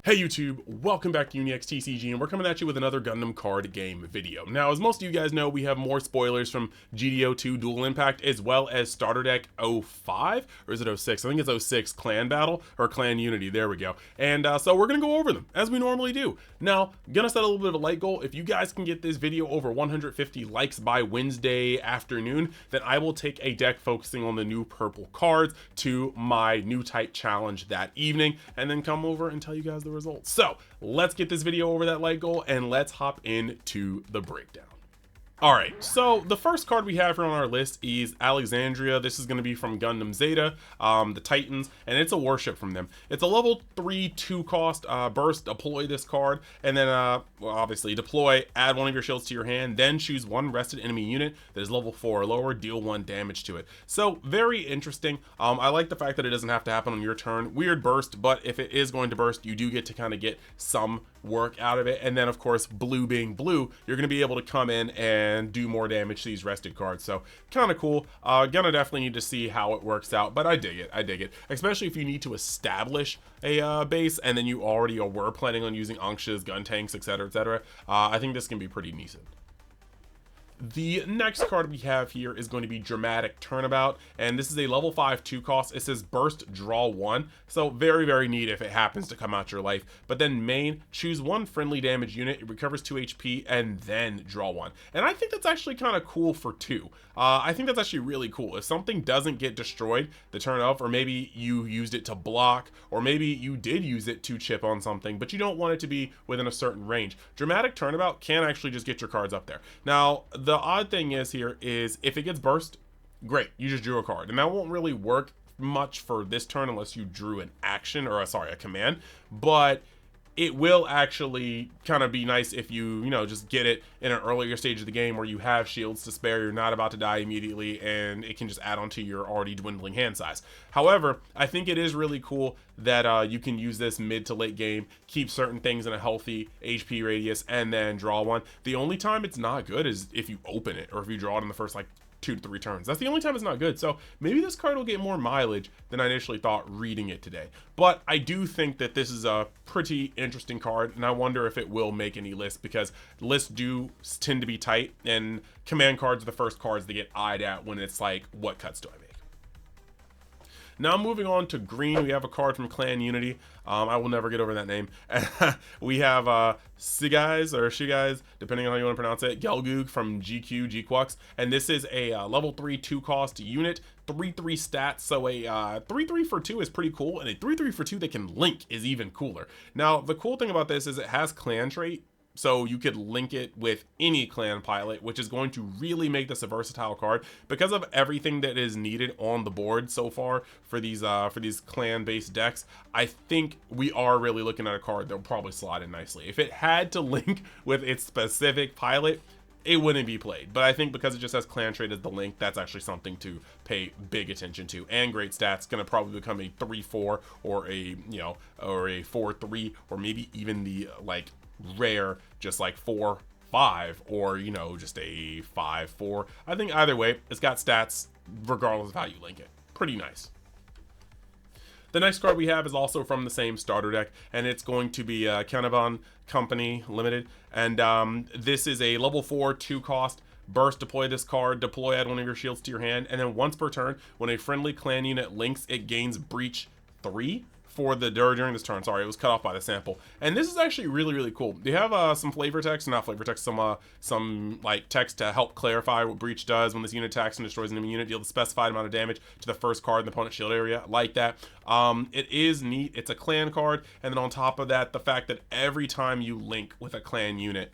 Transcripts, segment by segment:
Hey YouTube, welcome back to EagleX TCG, and we're coming at you with another Gundam card game video. Now, as most of you guys know, we have more spoilers from GD02 Dual Impact, as well as Starter Deck 05, or is it 06? I think it's 06 Clan Battle, or Clan Unity, there we go. And so we're gonna go over them, as we normally do. Now, gonna set a little bit of a light goal. If you guys can get this video over 150 likes by Wednesday afternoon, then I will take a deck focusing on the new purple cards to my new type challenge that evening, and then come over and tell you guys the results. So let's get this video over that like goal and let's hop into the breakdown. All right, so the first card we have here on our list is Alexandria. This is going to be from Gundam Zeta, the Titans, and it's a warship from them. It's a level 3 2 cost burst. Deploy this card, and then well, obviously deploy, add one of your shields to your hand, then choose one rested enemy unit that is level 4 or lower, deal 1 damage to it. So very interesting. I like the fact that it doesn't have to happen on your turn. Weird burst, but if it is going to burst, you do get to kind of get some work out of it. And then of course, blue being blue, you're going to be able to come in and do more damage to these rested cards. So kind of cool. Gonna definitely need to see how it works out, but I dig it, especially if you need to establish a base and then you already were planning on using Anxas, gun tanks, etc, etc. I think this can be pretty decent. The next card we have here is going to be Dramatic Turnabout, and this is a level 5 2 cost. It says burst, draw 1, so very neat if it happens to come out your life. But then main, choose one friendly damage unit, it recovers 2 HP, and then draw 1. And I think that's actually kind of cool for 2. I think that's actually really cool. If something doesn't get destroyed the turn of, or maybe you used it to block, or maybe you did use it to chip on something, but you don't want it to be within a certain range, Dramatic Turnabout can actually just get your cards up there. Now, the odd thing is here is if it gets burst, great, you just drew a card, and that won't really work much for this turn unless you drew an action, or a command, but it will actually kind of be nice if you just get it in an earlier stage of the game where you have shields to spare, you're not about to die immediately, and it can just add on to your already dwindling hand size. However, I think it is really cool that you can use this mid to late game, keep certain things in a healthy HP radius, and then draw one. The only time it's not good is if you open it, or if you draw it in the first 2 to 3 turns. That's the only time it's not good. So maybe this card will get more mileage than I initially thought reading it today. But I do think that this is a pretty interesting card, and I wonder if it will make any lists, because lists do tend to be tight, and command cards are the first cards that get eyed at when it's like, what cuts do I make? Now moving on to green, we have a card from Clan Unity. I will never get over that name. We have Shigais, depending on how you want to pronounce it, Gelgoog from GQX, and this is a level 3 2 cost unit, 3/3 stats. So a 3/3 for 2 is pretty cool, and a 3/3 for 2 that can link is even cooler. Now the cool thing about this is it has clan trait, so you could link it with any clan pilot, which is going to really make this a versatile card because of everything that is needed on the board so far for these clan based decks. I think we are really looking at a card that will probably slot in nicely. If it had to link with its specific pilot, it wouldn't be played, but I think because it just has clan trait as the link, that's actually something to pay big attention to. And great stats, gonna probably become a 3/4 or a or a 4/3, or maybe even the rare just 4/5, or just a 5/4. I think either way it's got stats regardless of how you link it. Pretty nice. The next card we have is also from the same starter deck, and it's going to be Kanban Company Limited, and this is a level 4 2 cost burst. Deploy this card, deploy, add one of your shields to your hand, and then once per turn when a friendly clan unit links, it gains breach 3 for the during this turn. Sorry, it was cut off by the sample. And this is actually really cool. They have some flavor text, not flavor text, some text to help clarify what breach does. When this unit attacks and destroys an enemy unit, deal the specified amount of damage to the first card in the opponent's shield area. I like that. It is neat. It's a clan card, and then on top of that, the fact that every time you link with a clan unit,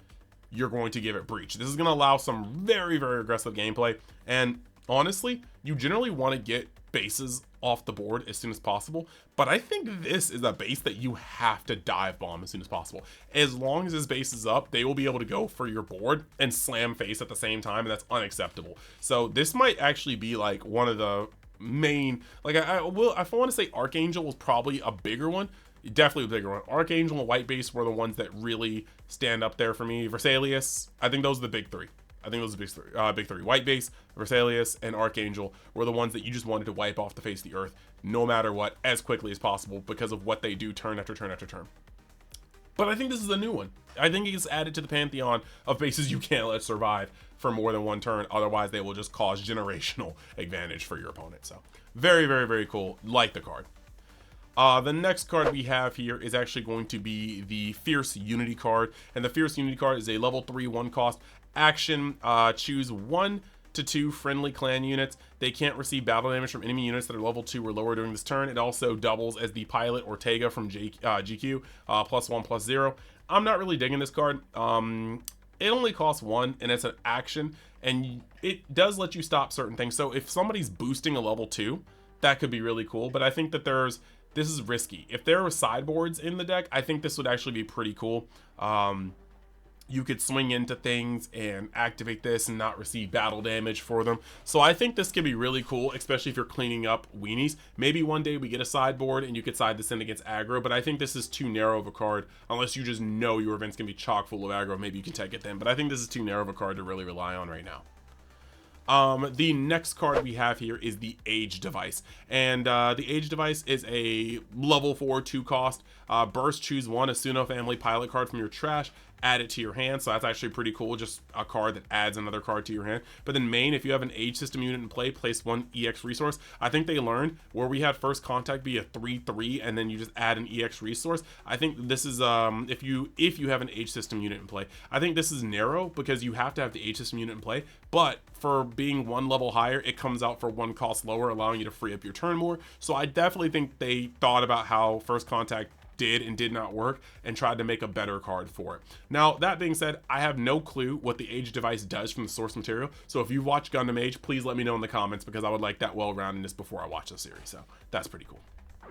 you're going to give it breach. This is going to allow some very aggressive gameplay, and honestly, you generally want to get bases off the board as soon as possible, but I think this is a base that you have to dive bomb as soon as possible. As long as this base is up, they will be able to go for your board and slam face at the same time, and that's unacceptable. So this might actually be one of the main, I want to say Archangel was probably a bigger one, definitely a bigger one. Archangel and White Base were the ones that really stand up there for me. Versalius, I think those are the big three. I think those are big three. White Base, Versalius, and Archangel were the ones that you just wanted to wipe off the face of the earth, no matter what, as quickly as possible, because of what they do turn after turn after turn. but I think this is a new one. I think it's added to the pantheon of bases you can't let survive for more than one turn. Otherwise, they will just cause generational advantage for your opponent. So very, very, very cool. Like the card. The next card we have here is actually going to be the Fierce Unity card. And the Fierce Unity card is a level 3 1 cost action. Choose 1 to 2 friendly clan units. They can't receive battle damage from enemy units that are level 2 or lower during this turn. It also doubles as the pilot Ortega from GQ, +1/+0. I'm not really digging this card. It only costs 1 and it's an action, and it does let you stop certain things. So if somebody's boosting a level 2, that could be really cool. But I think that this is risky. If there were sideboards in the deck, I think this would actually be pretty cool. You could swing into things and activate this and not receive battle damage for them. So I think this could be really cool, especially if you're cleaning up weenies. Maybe one day we get a sideboard and you could side this in against aggro, but I think this is too narrow of a card. Unless you just know your event's gonna be chock full of aggro, maybe you can tech it then. But I think this is too narrow of a card to really rely on right now. The next card we have here is the Age Device, and the Age Device is a level 4 2 cost burst. Choose 1 Asuno family pilot card from your trash, add it to your hand. So that's actually pretty cool, just a card that adds another card to your hand. But then main, if you have an Age System unit in play, place 1 EX resource. I think they learned where we had First Contact be a 3/3 and then you just add an EX resource. I think this is if you have an Age System unit in play, I think this is narrow because you have to have the Age System unit in play, but for being 1 level higher, it comes out for 1 cost lower, allowing you to free up your turn more. So I definitely think they thought about how First Contact did and did not work and tried to make a better card for it. Now, that being said, I have no clue what the Age Device does from the source material. So if you watch Gundam Age, please let me know in the comments, because I would like that well-roundedness before I watch the series. So that's pretty cool.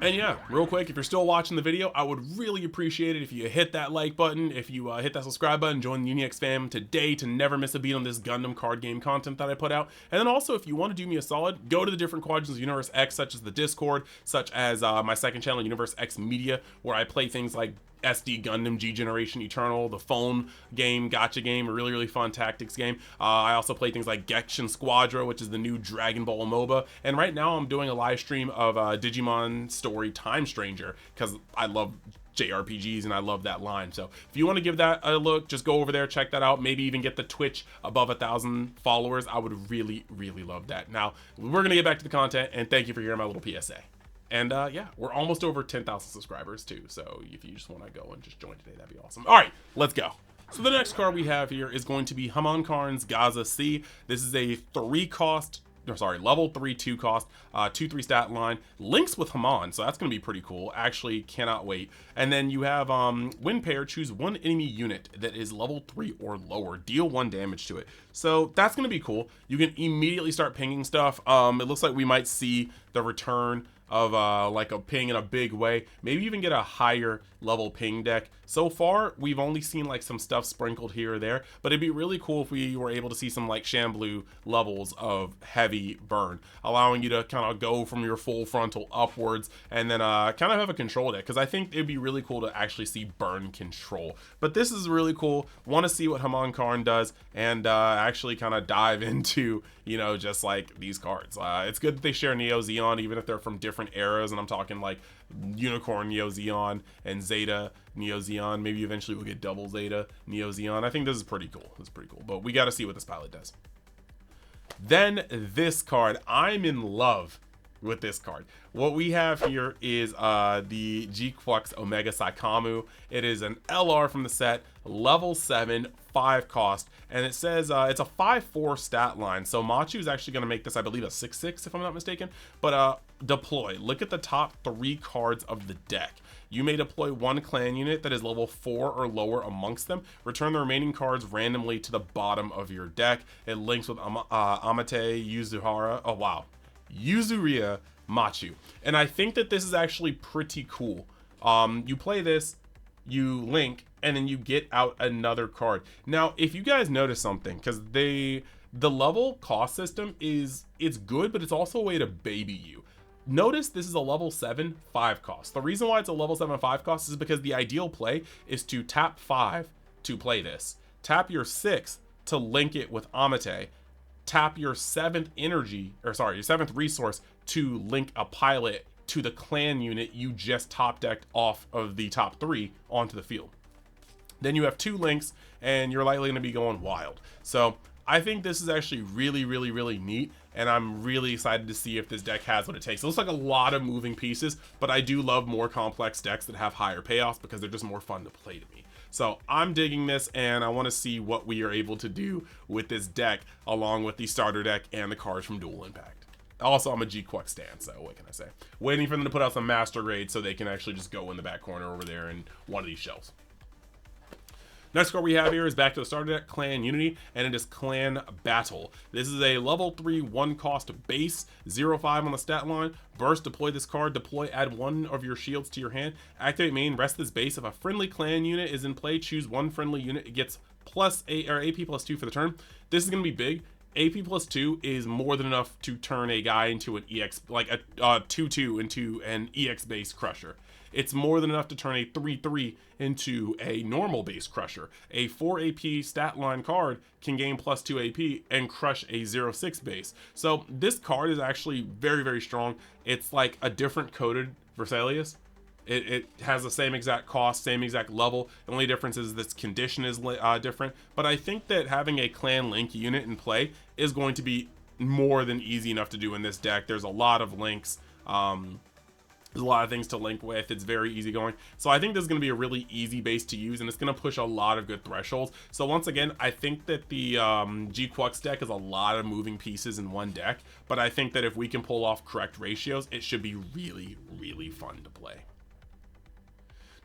And yeah, real quick, if you're still watching the video, I would really appreciate it if you hit that like button, if you hit that subscribe button, join the EagleX fam today to never miss a beat on this Gundam card game content that I put out. And then also, if you want to do me a solid, go to the different quadrants of Universe X, such as the Discord, such as my second channel, Universe X Media, where I play things like SD Gundam, G Generation Eternal, the phone game, gacha game, a really, really fun tactics game. I also play things like Genshin Squadra, which is the new Dragon Ball MOBA. And right now I'm doing a live stream of Digimon Story Time Stranger, because I love JRPGs and I love that line. So if you want to give that a look, just go over there, check that out. Maybe even get the Twitch above 1,000 followers. I would really, really love that. Now, we're going to get back to the content, and thank you for hearing my little PSA. And yeah, we're almost over 10,000 subscribers too. So if you just want to go and just join today, that'd be awesome. All right, let's go. So the next card we have here is going to be Hamon Karn's Gaza C. This is a level 3 2 cost, 2/3 stat line, links with Hamon, so that's going to be pretty cool. Actually, cannot wait. And then you have win pair, choose 1 enemy unit that is level 3 or lower, deal 1 damage to it. So that's going to be cool. You can immediately start pinging stuff. It looks like we might see the return of like a ping in a big way, maybe even get a higher level ping deck. So far we've only seen like some stuff sprinkled here or there, but it'd be really cool if we were able to see some like Shamblu levels of heavy burn, allowing you to kind of go from your full frontal upwards and then kind of have a control deck, because I think it'd be really cool to actually see burn control. But this is really cool. Want to see what Hamon Karn does and actually kind of dive into, you know, just like these cards. It's good that they share Neo Zeon, even if they're from different eras, and I'm talking like Unicorn Neo Zeon and Zeta Neo Zeon. Maybe eventually we'll get double Zeta Neo Zeon. I think this is pretty cool. This is pretty cool, but we got to see what this pilot does. Then this card, I'm in love with this card. What we have here is the GD02 Omega Saikamu. It is an LR from the set, level 7, 5 cost, and it says it's a 5/4 stat line. So Machu is actually going to make this, I believe, a 6/6 if I'm not mistaken. But deploy. Look at the top 3 cards of the deck. You may deploy 1 clan unit that is level 4 or lower amongst them. Return the remaining cards randomly to the bottom of your deck. It links with Amate, Yuzuhara. Oh wow, Yuzuria, Machu. And I think that this is actually pretty cool. You play this, you link, and then you get out another card. Now, if you guys notice something, because the level cost system it's good, but it's also a way to baby you. Notice this is a level 7 5 cost. The reason why it's a level 7 5 cost is because the ideal play is to tap 5 to play this, tap your 6 to link it with Amate, tap your 7th your 7th resource to link a pilot to the clan unit you just top decked off of the top 3 onto the field. Then you have 2 links, and you're likely going to be going wild. So I think this is actually really, really, really neat, and I'm really excited to see if this deck has what it takes. It looks like a lot of moving pieces, but I do love more complex decks that have higher payoffs because they're just more fun to play to me. So I'm digging this, and I want to see what we are able to do with this deck, along with the starter deck and the cards from Dual Impact. Also, I'm a GD02 stan, so what can I say? Waiting for them to put out some master grades so they can actually just go in the back corner over there in one of these shelves. Next card we have here is back to the starter deck, Clan Unity, and it is Clan Battle. This is a level 3 1 cost base, 0/5 on the stat line. Burst, deploy this card, deploy, add 1 of your shields to your hand. Activate main, rest this base. If a friendly clan unit is in play, choose 1 friendly unit. It gets AP plus 2 for the turn. This is going to be big. AP plus 2 is more than enough to turn a guy into an EX, like a 2/2 into an EX base crusher. It's more than enough to turn a 3/3 into a normal base crusher. A 4 AP stat line card can gain plus 2 AP and crush a 0/6 base. So this card is actually very, very strong. It's like a different coded Versalius. It has the same exact cost, same exact level. The only difference is this condition is different. But I think that having a Clan Link unit in play is going to be more than easy enough to do in this deck. There's a lot of links. There's a lot of things to link with. It's very easy going. So I think this is going to be a really easy base to use, and it's going to push a lot of good thresholds. So once again, I think that the GD02 deck is a lot of moving pieces in one deck. But I think that if we can pull off correct ratios, it should be really, really fun to play.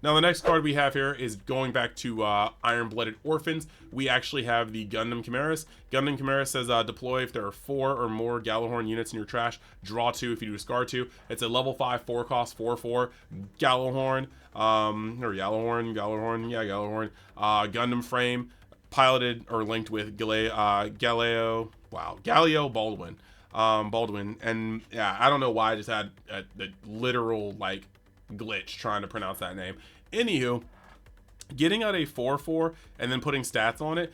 Now the next card we have here is going back to Iron-Blooded Orphans. We actually have the Gundam Chimeras. Gundam Chimera says deploy if there are 4 or more Gallahorn units in your trash. Draw 2 if you do discard 2. It's a level 5 4 cost 4/4 Gallahorn or Gallahorn, yeah, Gallahorn. Gundam frame, piloted or linked with Galileo Baldwin. Baldwin, and yeah, I don't know why I just had the literal like glitch trying to pronounce that name. Anywho, getting out a 4/4 and then putting stats on it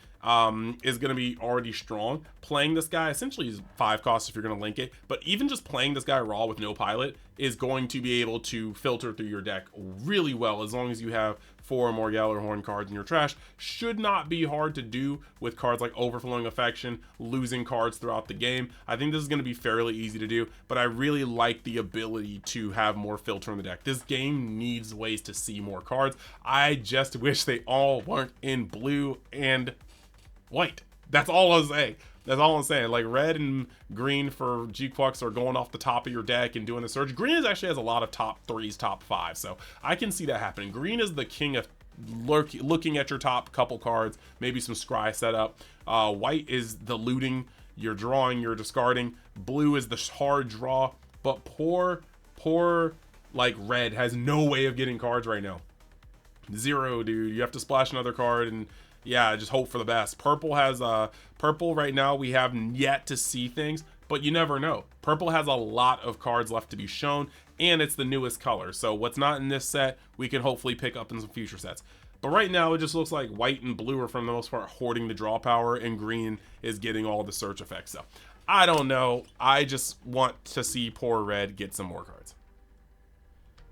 is going to be already strong. Playing this guy essentially is 5 costs if you're going to link it, but even just playing this guy raw with no pilot is going to be able to filter through your deck really well. As long as you have 4 or more Gallahorn cards in your trash, should not be hard to do with cards like Overflowing Affection, losing cards throughout the game. I think this is going to be fairly easy to do, but I really like the ability to have more filter in the deck. This game needs ways to see more cards. I just wish they all weren't in blue and white. That's all I'm saying. That's all I'm saying. Like red and green for GD02 are going off the top of your deck and doing the surge. Green actually has a lot of top 3s, top 5s, so I can see that happening. Green is the king of looking at your top couple cards, maybe some scry setup. White is the looting, you're drawing, you're discarding. Blue is the hard draw, but poor like red has no way of getting cards right now. 0, dude. You have to splash another card and yeah, just hope for the best. Purple has purple right now. We have yet to see things, but you never know. Purple has a lot of cards left to be shown, and it's the newest color. So what's not in this set, we can hopefully pick up in some future sets. But right now, it just looks like white and blue are, for the most part, hoarding the draw power, and green is getting all the search effects. So I don't know. I just want to see poor red get some more cards.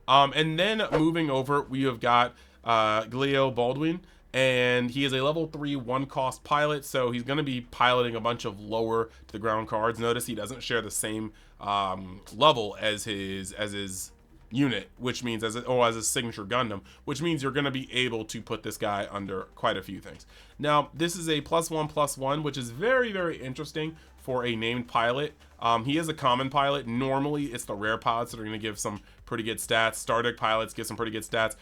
And then moving over, we have got Galileo Baldwin. And he is a level 3 1 cost pilot, so he's going to be piloting a bunch of lower to the ground cards. Notice he doesn't share the same level as his unit, which means as a signature Gundam, which means you're going to be able to put this guy under quite a few things. Now this is a +1/+1, which is very, very interesting for a named pilot. He is a common pilot. Normally it's the rare pilots that are going to give some pretty good stats. Star deck pilots give some pretty good stats.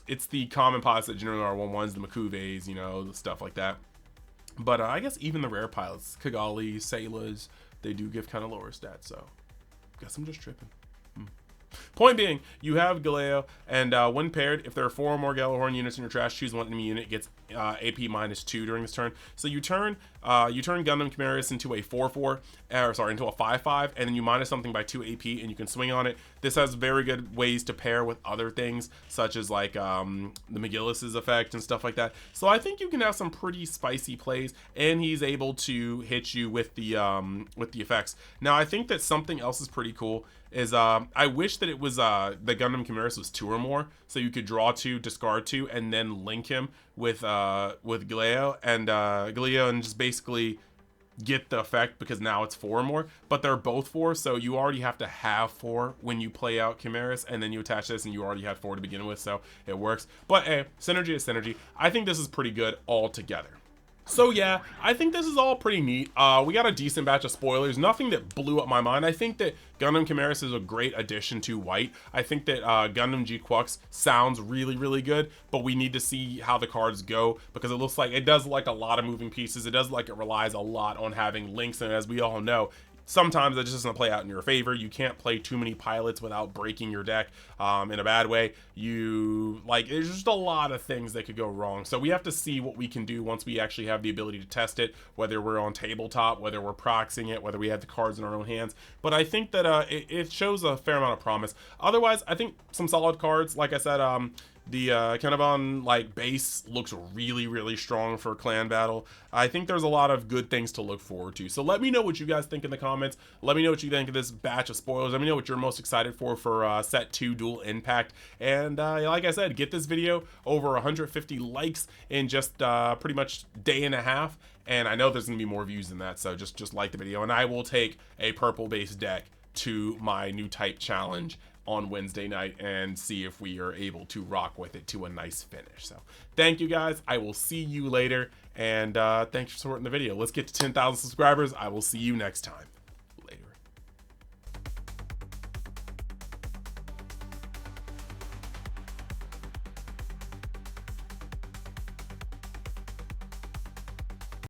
It's the common pilots that generally are 1/1s, the Makuves, you know, the stuff like that. But I guess even the rare pilots, Kigali, Saylas, they do give kind of lower stats. So guess I'm just tripping. Point being, you have Galileo, and when paired, if there are 4 or more Gallahorn units in your trash, choose one enemy unit, gets AP -2 during this turn. So you turn Gundam Chimeras into a 4/4, into a 5/5, and then you minus something by 2 AP, and you can swing on it. This has very good ways to pair with other things, such as like the McGillis's effect and stuff like that. So I think you can have some pretty spicy plays, and he's able to hit you with the effects. Now I think that something else is pretty cool. is I wish that it was the Gundam Chimeras was 2 or more, so you could draw 2, discard 2, and then link him with Gleo and just basically get the effect, because now it's 4 or more, but they're both 4, so you already have to have 4 when you play out Chimeras, and then you attach this and you already had 4 to begin with, so it works. But hey, synergy is synergy. I think this is pretty good altogether. So yeah, I think this is all pretty neat. We got a decent batch of spoilers, nothing that blew up my mind. I think that Gundam Chimeras is a great addition to White. I think that Gundam GQucks sounds really, really good, but we need to see how the cards go, because it looks like it does like a lot of moving pieces. It does like it relies a lot on having links, and as we all know, sometimes it just doesn't play out in your favor. You can't play too many pilots without breaking your deck in a bad way. There's just a lot of things that could go wrong. So we have to see what we can do once we actually have the ability to test it, whether we're on tabletop, whether we're proxying it, whether we have the cards in our own hands. But I think that it shows a fair amount of promise. Otherwise, I think some solid cards. Like I said, the Canavan base looks really, really strong for clan battle. I think there's a lot of good things to look forward to. So let me know what you guys think in the comments. Let me know what you think of this batch of spoilers. Let me know what you're most excited for set 2 Dual Impact. And like I said, get this video over 150 likes in just pretty much day and a half. And I know there's gonna be more views than that, so just like the video, and I will take a purple base deck to my new type challenge on Wednesday night and see if we are able to rock with it to a nice finish. So thank you guys. I will see you later, and thanks for supporting the video. Let's get to 10,000 subscribers. I will see you next time.